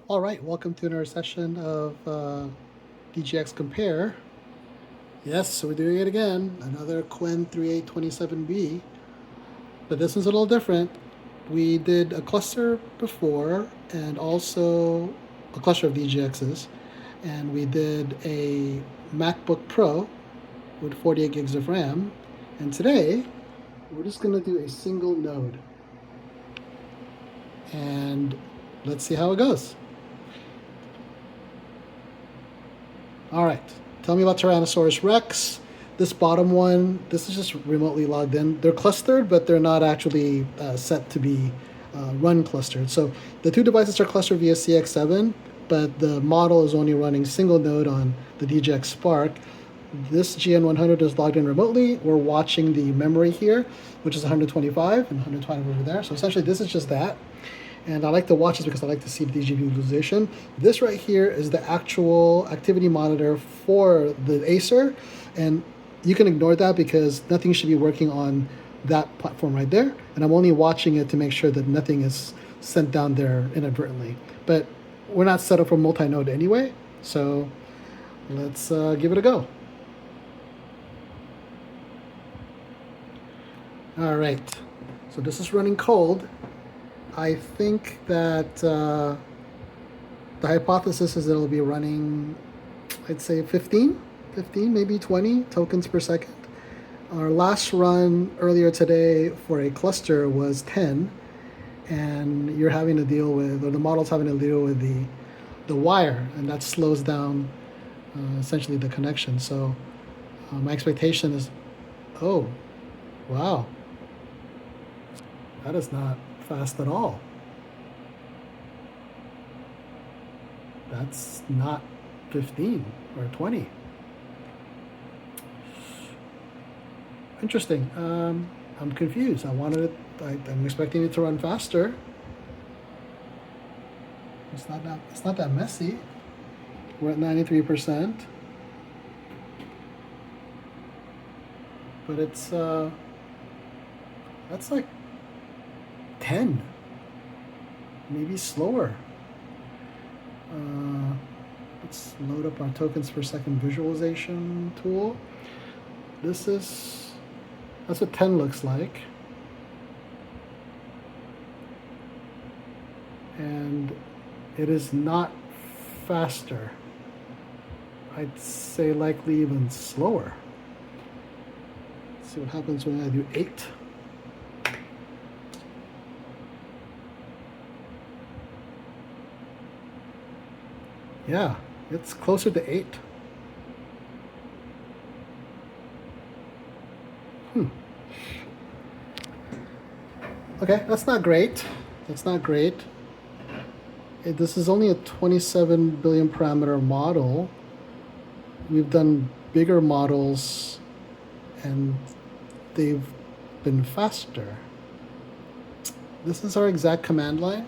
All right, welcome to another session of DGX Compare. Yes, so we're doing it again. Another Qwen 3827B, but this one's a little different. We did a cluster before and also a cluster of DGXs, and we did a MacBook Pro with 48 gigs of RAM. And today, we're just going to do a single node. And let's see how it goes. All right, tell me about Tyrannosaurus Rex. This bottom one, this is just remotely logged in. They're clustered, but they're not actually set to be run clustered. So the two devices are clustered via CX7, but the model is only running single node on the DGX Spark. This GN100 is logged in remotely. We're watching the memory here, which is 125 and 120 over there. So essentially this is just that. And I like to watch this because I like to see the DGP utilization. This right here is the actual activity monitor for the Acer, and you can ignore that because nothing should be working on that platform right there. And I'm only watching it to make sure that nothing is sent down there inadvertently. But we're not set up for multi-node anyway, so let's give it a go. All right, so this is running cold. I think that the hypothesis is that it'll be running, I'd say 15, maybe 20 tokens per second. Our last run earlier today for a cluster was 10, and you're having to deal with, or the model's having to deal with the wire, and that slows down essentially the connection. So my expectation is, oh, wow, that is not fast at all. That's not 15 or 20. Interesting. I'm confused. I'm expecting it to run faster. It's not that messy. We're at 93%. But it's that's like 10, maybe slower. Let's load up our tokens per second visualization tool. That's what 10 looks like. And it is not faster. I'd say likely even slower. Let's see what happens when I do 8. Yeah, it's closer to 8. Okay, that's not great. This is only a 27 billion parameter model. We've done bigger models and they've been faster. This is our exact command line.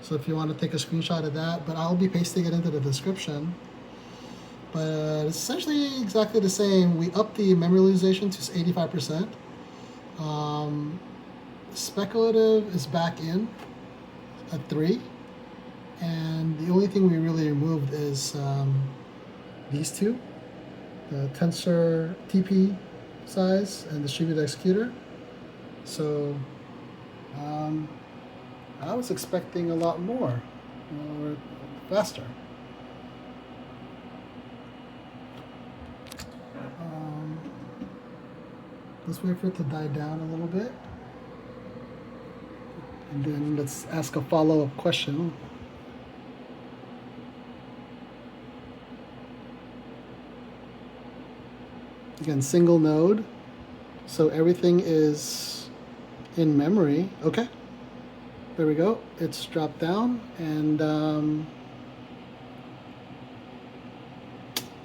So if you want to take a screenshot of that, but I'll be pasting it into the description. But it's essentially exactly the same. We upped the memory utilization to 85%. Speculative is back in at 3. And the only thing we really removed is these two, the tensor TP size and distributed executor. So I was expecting a lot more, or faster. Let's wait for it to die down a little bit. And then let's ask a follow-up question. Again, single node. So everything is in memory. Okay. There we go. It's dropped down. And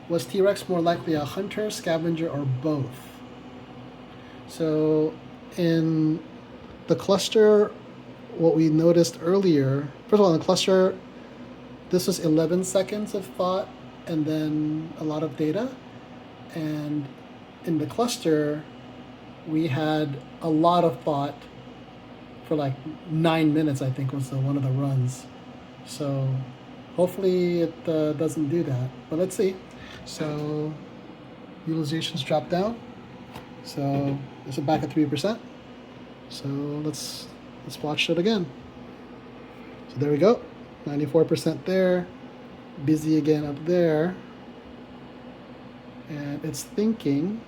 was T-Rex more likely a hunter, scavenger, or both? So in the cluster, what we noticed earlier, first of all, in the cluster, this was 11 seconds of thought and then a lot of data. And in the cluster, we had a lot of thought for like 9 minutes, I think was one of the runs. So hopefully it doesn't do that, but let's see. So utilizations drop down. So it's back at 3%. So let's watch it again. So there we go, 94% there, busy again up there, and it's thinking.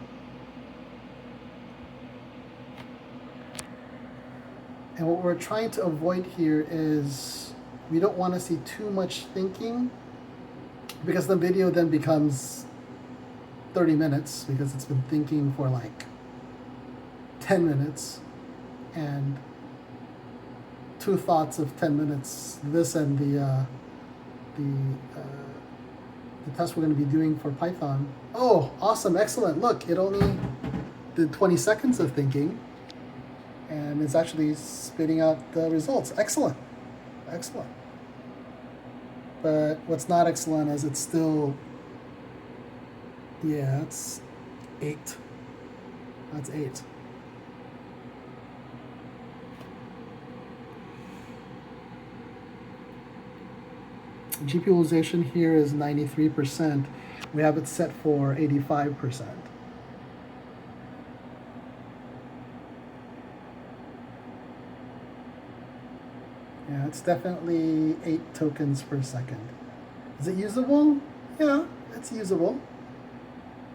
And what we're trying to avoid here is we don't want to see too much thinking, because the video then becomes 30 minutes because it's been thinking for like 10 minutes, and 2 thoughts of 10 minutes, this and the test we're going to be doing for Python. Oh, awesome, excellent. Look, it only did 20 seconds of thinking, and it's actually spitting out the results. Excellent, excellent. But what's not excellent is it's still, yeah, it's 8. That's 8. GPU utilization here is 93%. We have it set for 85%. Yeah, it's definitely 8 tokens per second. Is it usable? Yeah, it's usable.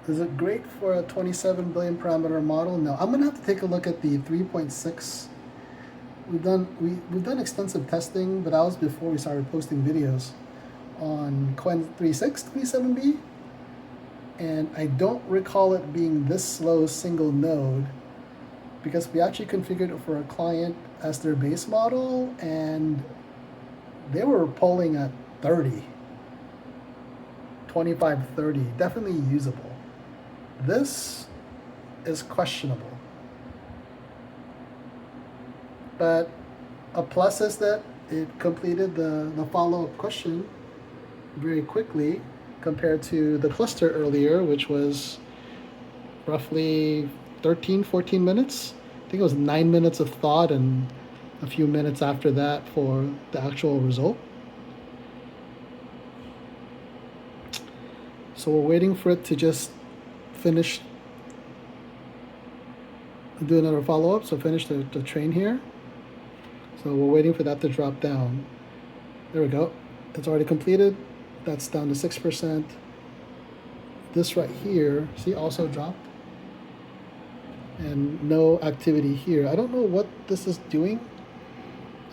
Is it great for a 27 billion parameter model? No. I'm gonna have to take a look at the 3.6. We've done extensive testing, but that was before we started posting videos on Qwen 3.6 27B, and I don't recall it being this slow single node, because we actually configured it for a client as their base model, and they were polling at 30, 25, 30, definitely usable. This is questionable. But a plus is that it completed the follow-up question very quickly compared to the cluster earlier, which was roughly 13, 14 minutes. I think it was 9 minutes of thought and a few minutes after that for the actual result. So we're waiting for it to just finish, do another follow-up, so finish the train here. So we're waiting for that to drop down. There we go. It's already completed. That's down to 6%. This right here, see, also dropped. And no activity here. I don't know what this is doing.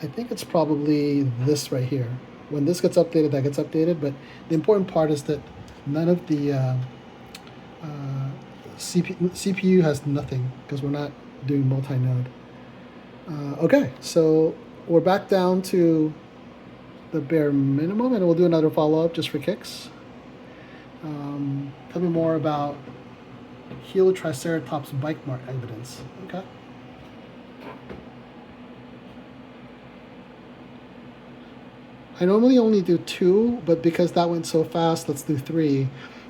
I think it's probably this right here. When this gets updated, that gets updated. But the important part is that none of the CPU has nothing, because we're not doing multi-node. Okay, so we're back down to the bare minimum, and we'll do another follow-up just for kicks. Tell me more about Triceratops bike mark evidence. Okay. I normally only do 2, but because that went so fast, let's do 3.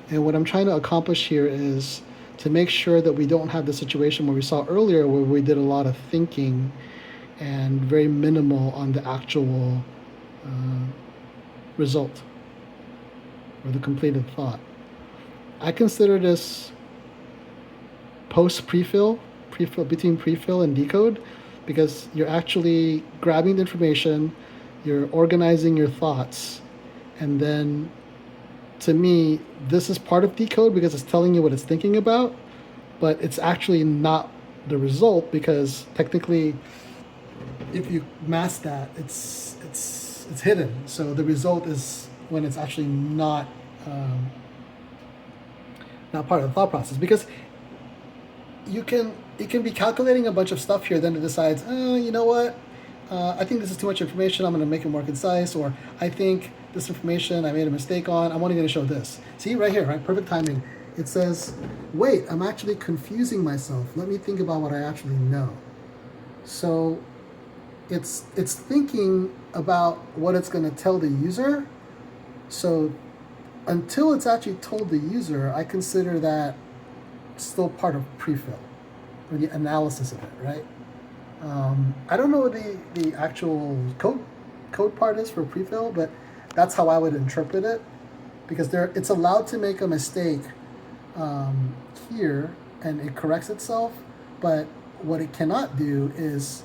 And what I'm trying to accomplish here is to make sure that we don't have the situation where we saw earlier, where we did a lot of thinking and very minimal on the actual result or the completed thought. I consider this post prefill between prefill and decode, because you're actually grabbing the information, you're organizing your thoughts, and then to me this is part of decode because it's telling you what it's thinking about, but it's actually not the result, because technically if you mask that, it's hidden. So the result is when it's actually not part of the thought process, because it can be calculating a bunch of stuff here, then it decides, you know what, I think this is too much information, I'm going to make it more concise, or I think this information I made a mistake on, I'm only going to show this. See right here, right? Perfect timing. It says, wait, I'm actually confusing myself. Let me think about what I actually know. So it's thinking about what it's going to tell the user. So until it's actually told the user, I consider that still part of prefill, or the analysis of it, right? I don't know the actual code code part is for prefill, but that's how I would interpret it, because it's allowed to make a mistake here and it corrects itself, but what it cannot do is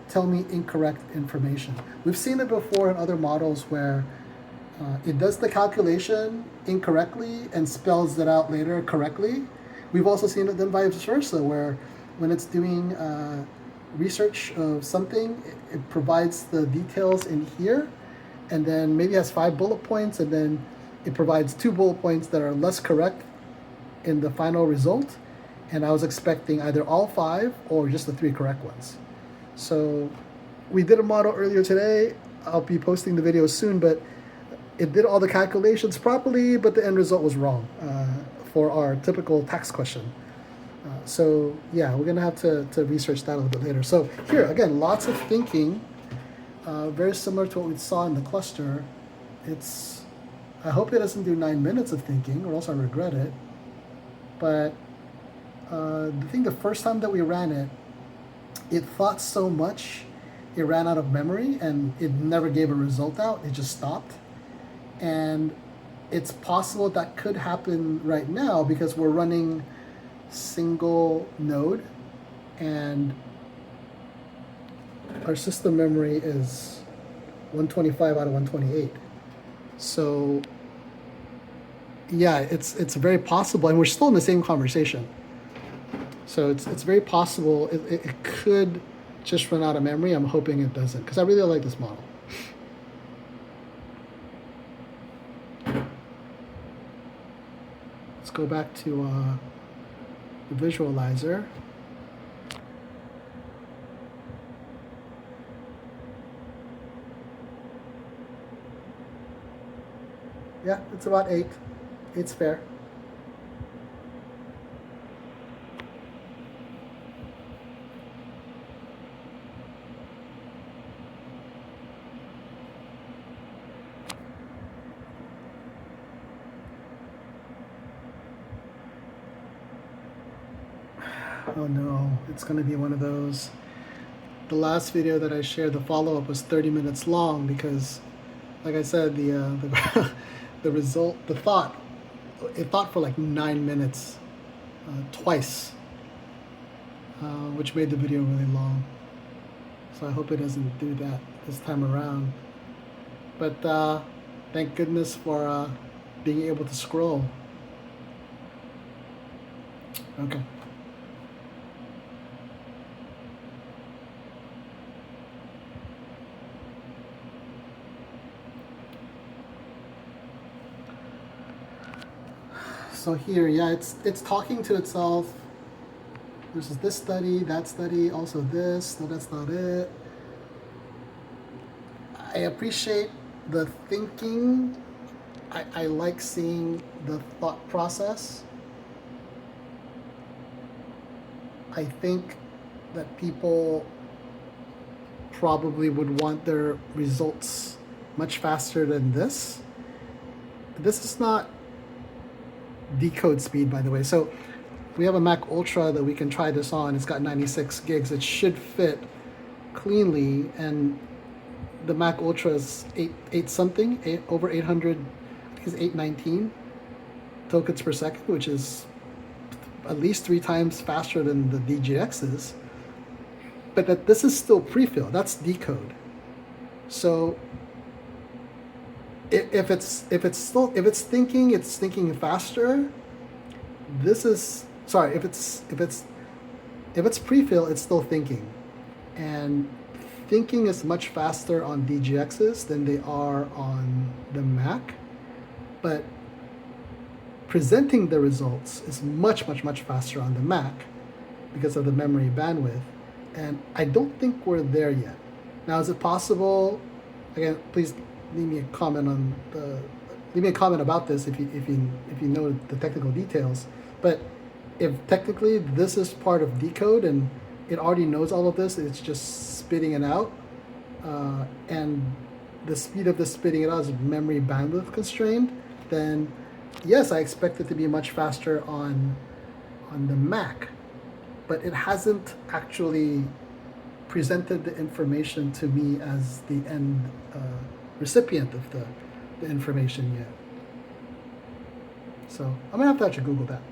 tell me incorrect information. We've seen it before in other models where it does the calculation incorrectly and spells it out later correctly. We've also seen it then vice versa, where when it's doing research of something, it provides the details in here, and then maybe has 5 bullet points, and then it provides 2 bullet points that are less correct in the final result. And I was expecting either all 5 or just the 3 correct ones. So we did a model earlier today. I'll be posting the video soon, but it did all the calculations properly, but the end result was wrong for our typical tax question. So yeah, we're gonna have to research that a little bit later. So here, again, lots of thinking, very similar to what we saw in the cluster. I hope it doesn't do 9 minutes of thinking, or else I regret it. But I think the first time that we ran it, it thought so much, it ran out of memory, and it never gave a result out. It just stopped. And it's possible that could happen right now because we're running single node, and our system memory is 125 out of 128. So yeah, it's very possible, and we're still in the same conversation. So it's very possible it could just run out of memory. I'm hoping it doesn't, because I really like this model. Let's go back to the visualizer. Yeah, it's about 8. It's fair. Oh no, it's going to be one of those. The last video that I shared, the follow-up, was 30 minutes long because, like I said, the result, it thought for like 9 minutes twice, which made the video really long. So I hope it doesn't do that this time around. But thank goodness for being able to scroll. Okay. So here, yeah, it's talking to itself. There's this study, that study, also this. No, that's not it. I appreciate the thinking. I like seeing the thought process. I think that people probably would want their results much faster than this. This is not decode speed, by the way. So we have a Mac Ultra that we can try this on. It's got 96 gigs. It should fit cleanly, and the Mac Ultra is over 800, I think it's 819 tokens per second, which is at least 3 times faster than the DGXs. But this is still prefill. That's decode. So if it's thinking faster. This is sorry. If it's prefill, it's still thinking, and thinking is much faster on DGXs than they are on the Mac. But presenting the results is much faster on the Mac because of the memory bandwidth, and I don't think we're there yet. Now, is it possible? Again, please leave me a comment about this if you know the technical details. But if technically this is part of decode and it already knows all of this, it's just spitting it out, and the speed of the spitting it out is memory bandwidth constrained, then yes, I expect it to be much faster on the Mac. But it hasn't actually presented the information to me as the end recipient of the information yet. So I'm gonna have to actually Google that.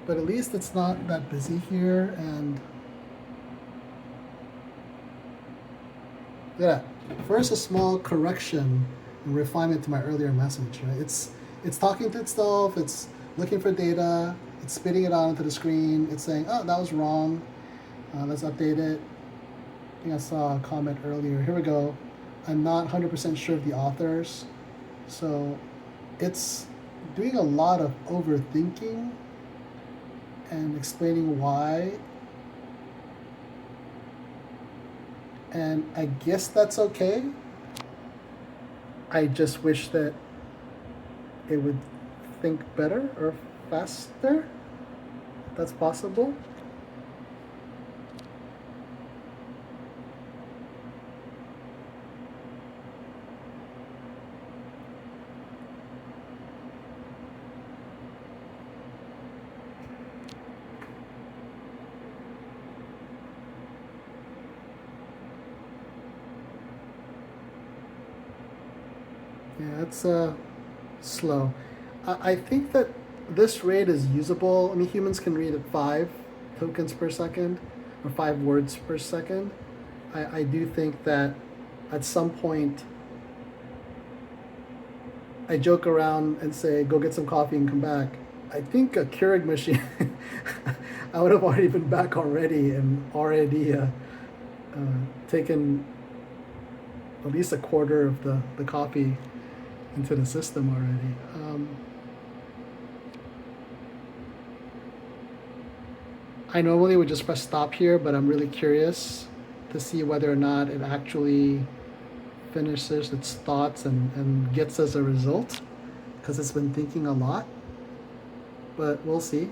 But at least it's not that busy here, and yeah. First, a small correction and refinement to my earlier message. Right? It's talking to itself. It's looking for data. It's spitting it out onto the screen. It's saying, "Oh, that was wrong. Let's update it." I think I saw a comment earlier. Here we go. I'm not 100% sure of the authors, so it's doing a lot of overthinking and explaining why. And I guess that's okay. I just wish that it would think better or faster. If that's possible. Yeah, it's slow. I think that this rate is usable. I mean, humans can read at 5 tokens per second, or 5 words per second. I do think that at some point, I joke around and say, go get some coffee and come back. I think a Keurig machine, I would have already been back already and already taken at least a quarter of the coffee into the system already. I normally would just press stop here, but I'm really curious to see whether or not it actually finishes its thoughts and gets us a result, because it's been thinking a lot, but we'll see.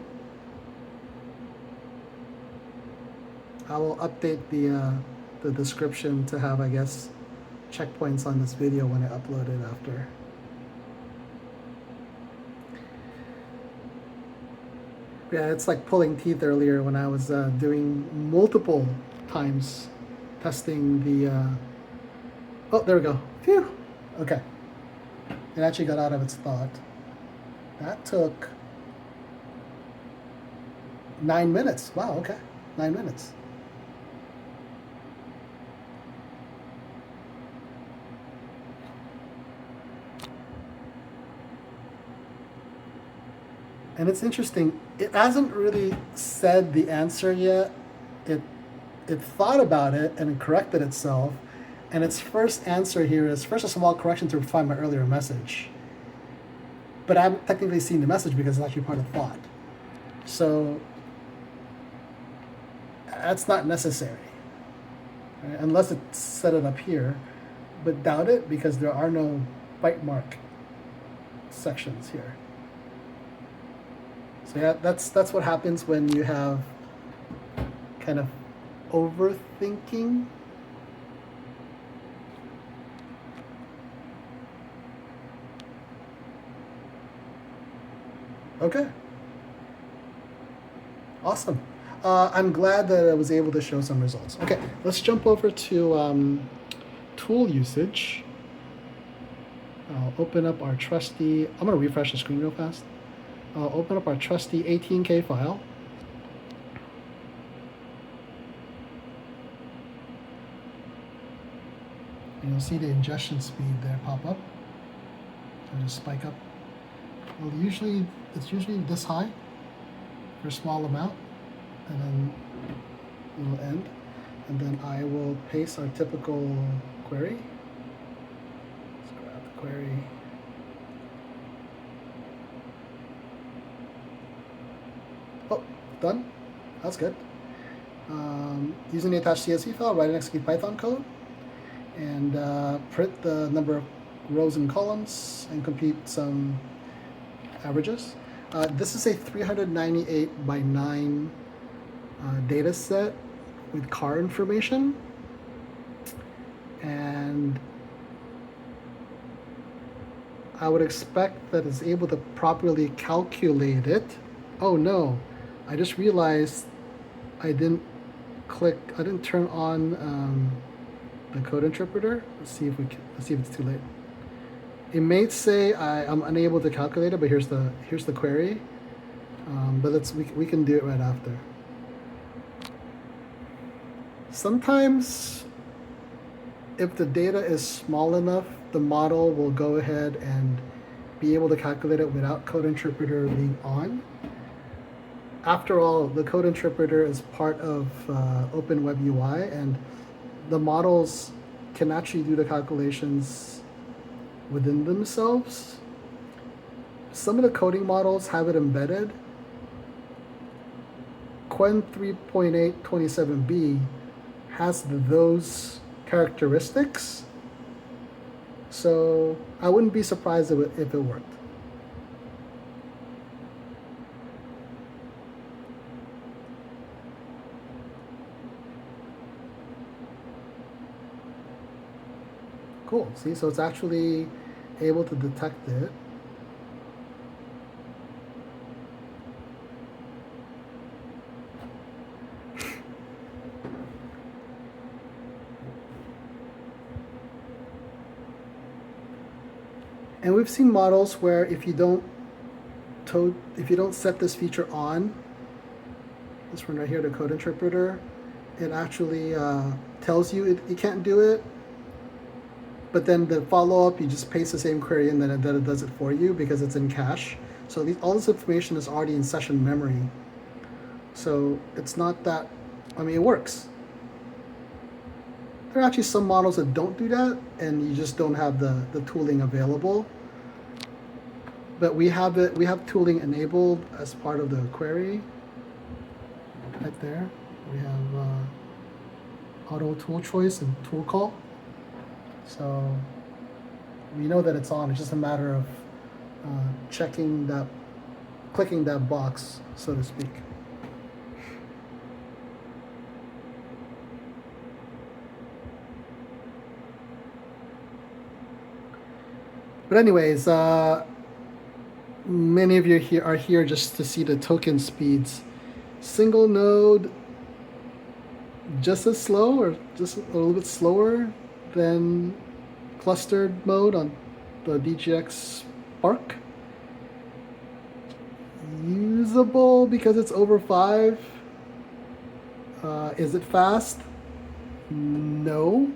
I will update the description to have, I guess, checkpoints on this video when I upload it after. Yeah, it's like pulling teeth earlier when I was doing multiple times testing the... Oh, there we go. Phew. Okay. It actually got out of its thought. That took 9 minutes. Wow, okay. 9 minutes. And it's interesting, it hasn't really said the answer yet. It thought about it and it corrected itself. And its first answer here is first a small correction to refine my earlier message. But I haven't technically seen the message because it's actually part of thought. So that's not necessary, right? Unless it set it up here. But doubt it, because there are no bite mark sections here. So yeah, that's what happens when you have kind of overthinking. Okay. Awesome. I'm glad that I was able to show some results. Okay, let's jump over to tool usage. I'll open up our trusty, I'm going to refresh the screen real fast. I'll open up our trusty 18K file. And you'll see the ingestion speed there pop up. So just spike up. Well, it's usually this high for a small amount, and then it will end. And then I will paste our typical query. Let's grab the query. Oh, done. That's good. Using the attached CSV file, write and execute Python code, and print the number of rows and columns, and compute some averages. This is a 398 by 9 data set with car information, and I would expect that it's able to properly calculate it. Oh no, I just realized I didn't turn on the code interpreter. Let's see if it's too late. It may say I'm unable to calculate it, but here's the query. But we can do it right after. Sometimes, if the data is small enough, the model will go ahead and be able to calculate it without code interpreter being on. After all, the code interpreter is part of Open Web UI, and the models can actually do the calculations within themselves. Some of the coding models have it embedded. Qwen 3.827b has those characteristics, so I wouldn't be surprised if it worked. Cool, see, so it's actually able to detect it. And we've seen models where if you don't set this feature on, this one right here, the code interpreter, it actually tells you it can't do it. But then the follow-up, you just paste the same query and then it does it for you because it's in cache. So all this information is already in session memory. So it's not that, I mean, it works. There are actually some models that don't do that, and you just don't have the tooling available. But we have tooling enabled as part of the query. Right there, we have auto tool choice and tool call. So we know that it's on. It's just a matter of clicking that box, so to speak. But anyways, many of you are here just to see the token speeds. Single node, just as slow or just a little bit slower than clustered mode on the DGX Spark. Usable because it's over 5. Is it fast? No.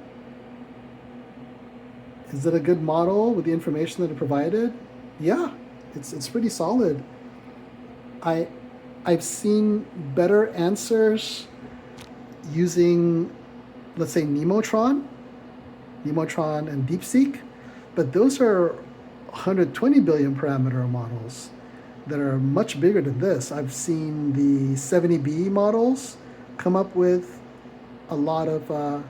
Is it a good model with the information that it provided? Yeah, it's pretty solid. I've seen better answers using, let's say, Nemotron and DeepSeek, but those are 120 billion parameter models that are much bigger than this. I've seen the 70B models come up with a lot of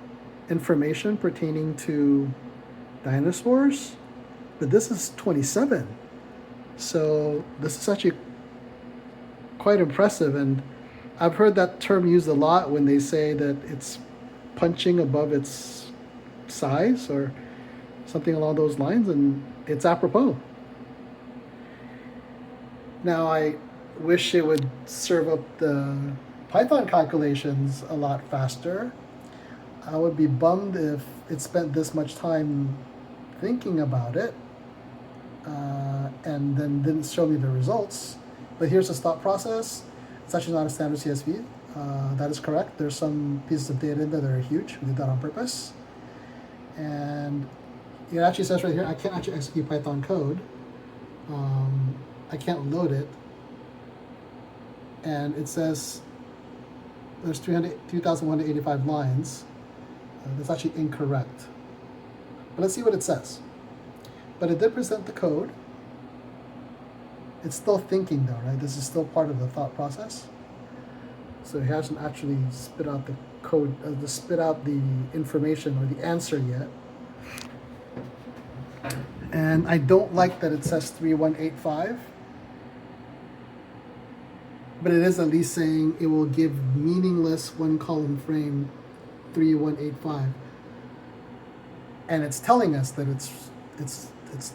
information pertaining to dinosaurs, but this is 27. So this is actually quite impressive, and I've heard that term used a lot when they say that it's punching above its size or something along those lines, and it's apropos. Now I wish it would serve up the Python calculations a lot faster. I would be bummed if it spent this much time thinking about it and then didn't show me the results. But here's the thought process. It's actually not a standard CSV. That is correct. There's some pieces of data in there that are huge. We did that on purpose. And it actually says right here, I can't actually execute Python code. I can't load it. And it says there's 2,185 lines. That's actually incorrect. But let's see what it says. But it did present the code. It's still thinking though, right? This is still part of the thought process. So it hasn't actually spit out the code, spit out the information or the answer yet. And I don't like that it says 3185. But it is at least saying it will give meaningless one column frame 3185. And it's telling us that it's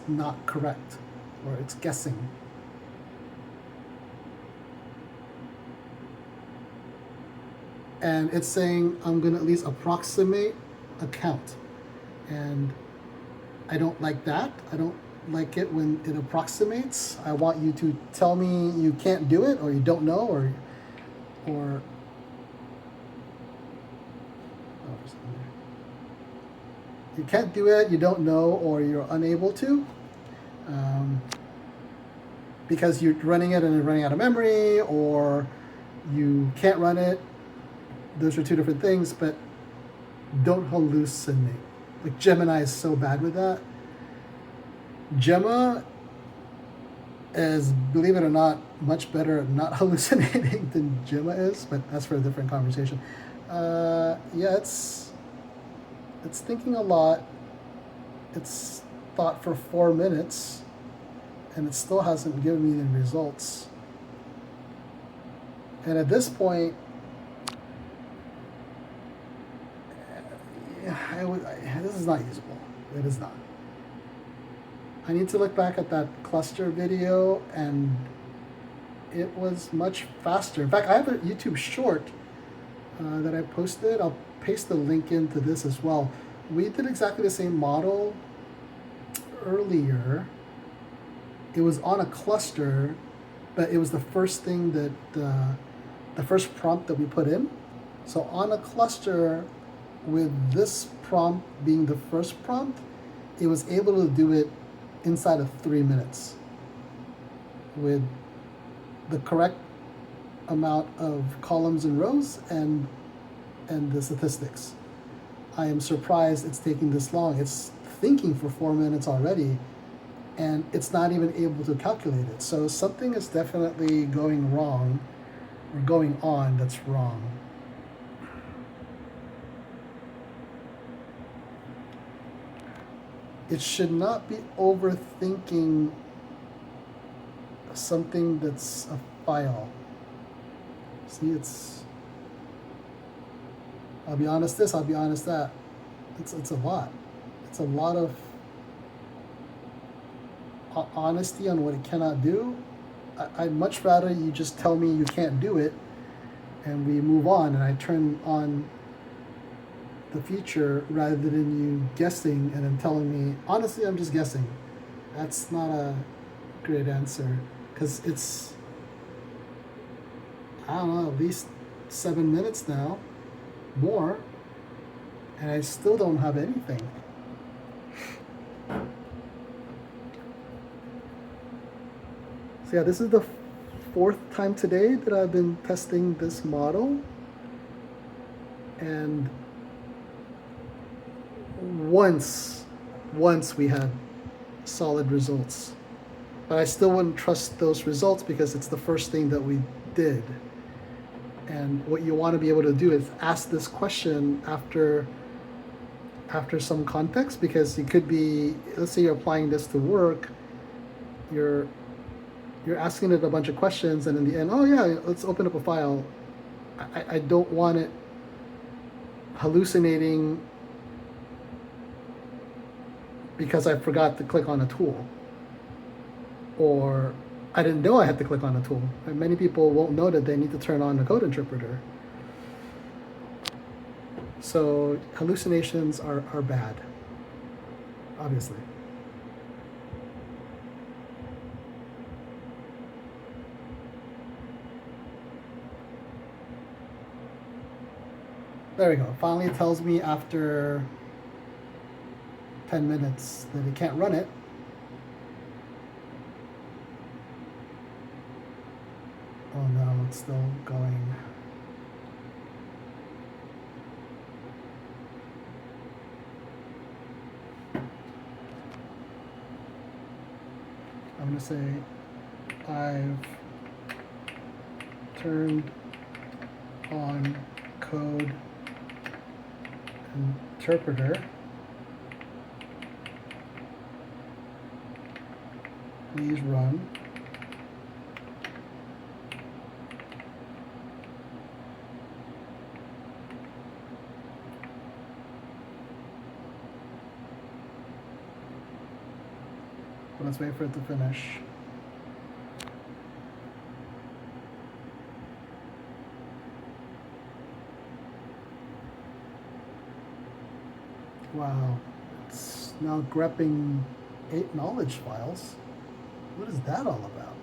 not correct, or it's guessing. and it's saying I'm going to at least approximate a count. And I don't like that. I don't like it when it approximates. I want you to tell me you can't do it, or you don't know, or oh, you can't do it, you don't know, or you're unable to, because you're running it and you're running out of memory, or you can't run it. Those are two different things, but don't hallucinate. Like Gemini is so bad with that. Gemma is, believe it or not, much better at not hallucinating than Gemma is, but that's for a different conversation. Yeah, it's thinking a lot. It's thought for 4 minutes, and it still hasn't given me the results. And at this point, this is not usable. It is not. I need to look back at that cluster video, and it was much faster. In fact, I have a YouTube short that I posted. I'll paste the link into this as well. We did exactly the same model earlier. It was on a cluster, but it was the first thing that the first prompt that we put in. So on a cluster, with this prompt being the first prompt, it was able to do it inside of 3 minutes with the correct amount of columns and rows and the statistics. I am surprised it's taking this long. It's thinking for 4 minutes already, and it's not even able to calculate it. So something is definitely going wrong, or going on that's wrong. It should not be overthinking something that's a file. See, I'll be honest this, I'll be honest that. It's a lot. It's a lot of honesty on what it cannot do. I'd much rather you just tell me you can't do it, and we move on, and I turn on the feature rather than you guessing and then telling me, honestly, I'm just guessing. That's not a great answer, because it's, I don't know, at least 7 minutes now, more, and I still don't have anything. So yeah, this is the 4th time today that I've been testing this model, and once we had solid results, but I still wouldn't trust those results because it's the first thing that we did. And what you want to be able to do is ask this question after some context, because it could be, let's say you're applying this to work, you're asking it a bunch of questions, and in the end, oh yeah, let's open up a file. I don't want it hallucinating because I forgot to click on a tool, or I didn't know I had to click on a tool. And many people won't know that they need to turn on the code interpreter. So hallucinations are bad, obviously. There we go. Finally, it tells me after 10 minutes that it can't run it. Oh no, it's still going. I'm going to say I've turned on code interpreter. Please run. Let's wait for it to finish. Wow, it's now grepping 8 knowledge files. What is that all about?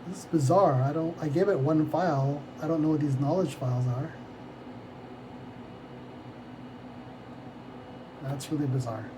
This is bizarre. I gave it 1 file. I don't know what these knowledge files are. That's really bizarre.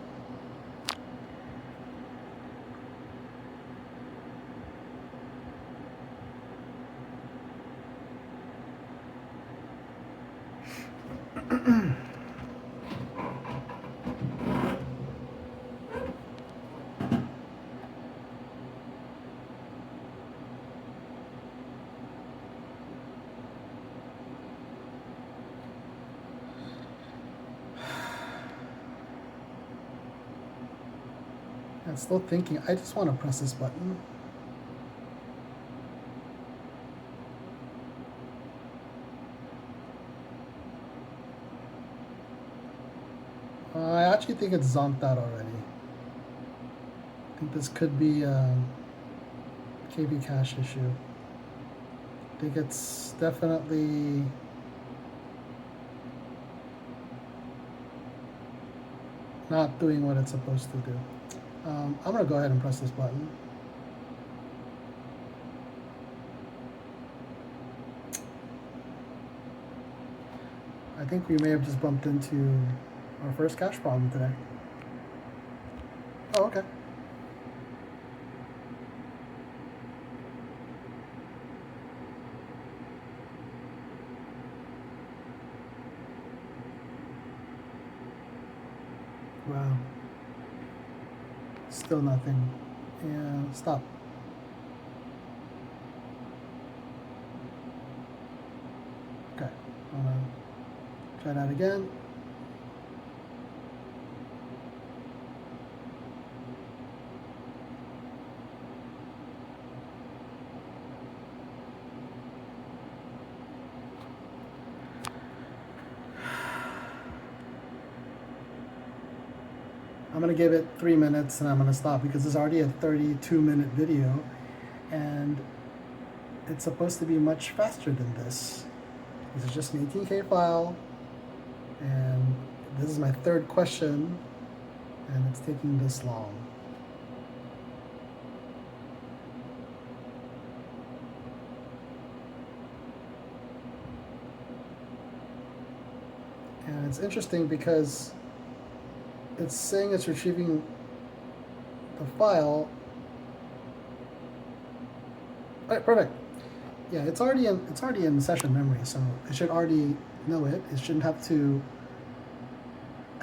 I'm still thinking. I just want to press this button. I actually think it's zonked out already. I think this could be a KB cache issue. I think it's definitely not doing what it's supposed to do. I'm gonna go ahead and press this button. I think we may have just bumped into our first cache problem today. Oh, okay. Wow. Still nothing. Yeah, stop. Okay, I'm gonna try that again. I'm gonna give it 3 minutes and I'm gonna stop because it's already a 32-minute video and it's supposed to be much faster than this. This is just an 18K file and this is my 3rd question and it's taking this long. And it's interesting because it's saying it's retrieving the file. All right, perfect. Yeah, it's already in session memory, so it should already know it. It shouldn't have to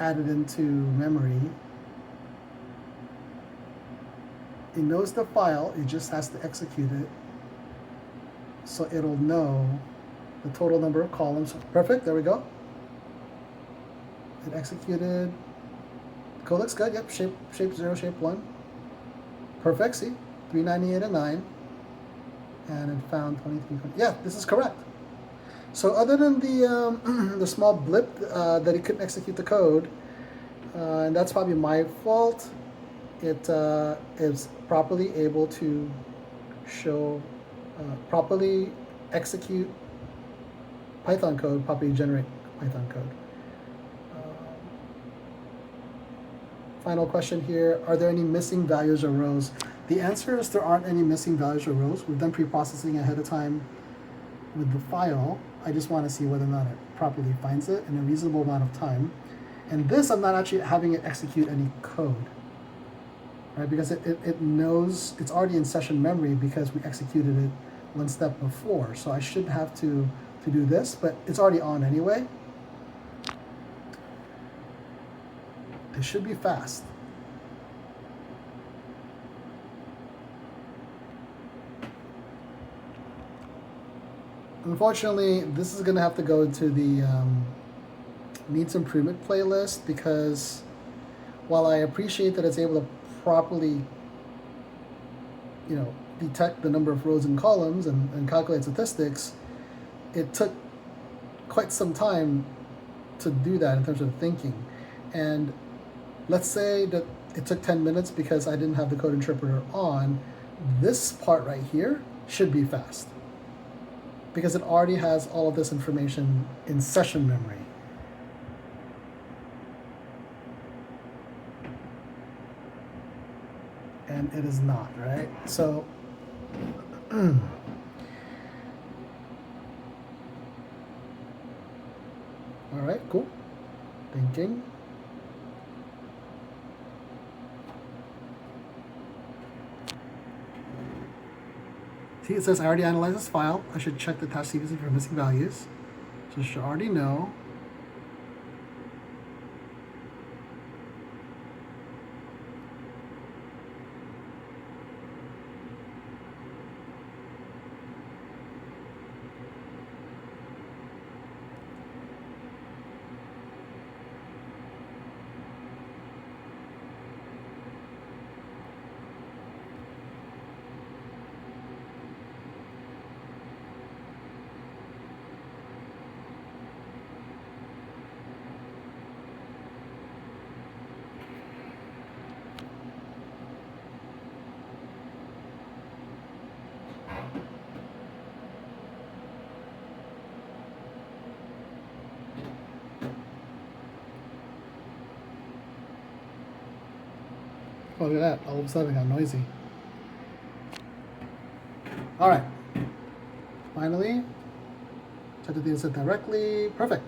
add it into memory. It knows the file, it just has to execute it. So it'll know the total number of columns. Perfect, there we go. It executed. Code looks good, yep, shape 0, shape 1. Perfect, see, 398 and 9. And it found 23. Yeah, this is correct. So other than the the small blip that it couldn't execute the code, and that's probably my fault, it is properly able to show, properly execute Python code, properly generate Python code. Final question here, are there any missing values or rows? The answer is there aren't any missing values or rows. We've done pre-processing ahead of time with the file. I just want to see whether or not it properly finds it in a reasonable amount of time. And this, I'm not actually having it execute any code, right? Because it knows it's already in session memory because we executed it 1 step before. So I shouldn't have to do this, but it's already on anyway. It should be fast. Unfortunately, this is going to have to go into the needs improvement playlist because while I appreciate that it's able to properly, detect the number of rows and columns and calculate statistics, it took quite some time to do that in terms of thinking. And let's say that it took 10 minutes because I didn't have the code interpreter on. This part right here should be fast because it already has all of this information in session memory. And it is not, right? So all right, cool. Thinking. See, it says I already analyzed this file. I should check the attached sequencing for missing values. So I should already know. Oh, look at that. All of a sudden it got noisy. All right. Finally, check the data set directly. Perfect.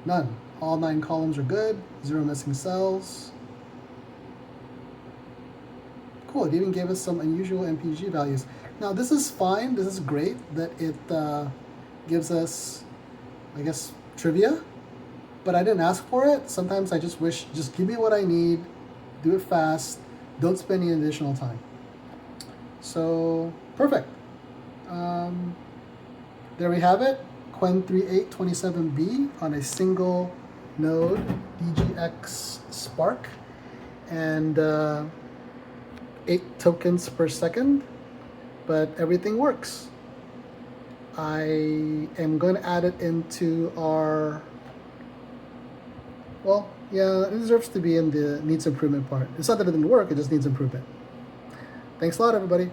None. All 9 columns are good. 0 missing cells. Cool. It even gave us some unusual MPG values. Now, this is fine. This is great that it gives us, I guess, trivia. But I didn't ask for it. Sometimes I just wish, just give me what I need. Do it fast. Don't spend any additional time. So, perfect. There we have it. Qwen 3827B on a single node DGX Spark and 8 tokens per second, but everything works. I am going to add it into our, well, yeah, it deserves to be in the needs improvement part. It's not that it didn't work, it just needs improvement. Thanks a lot, everybody.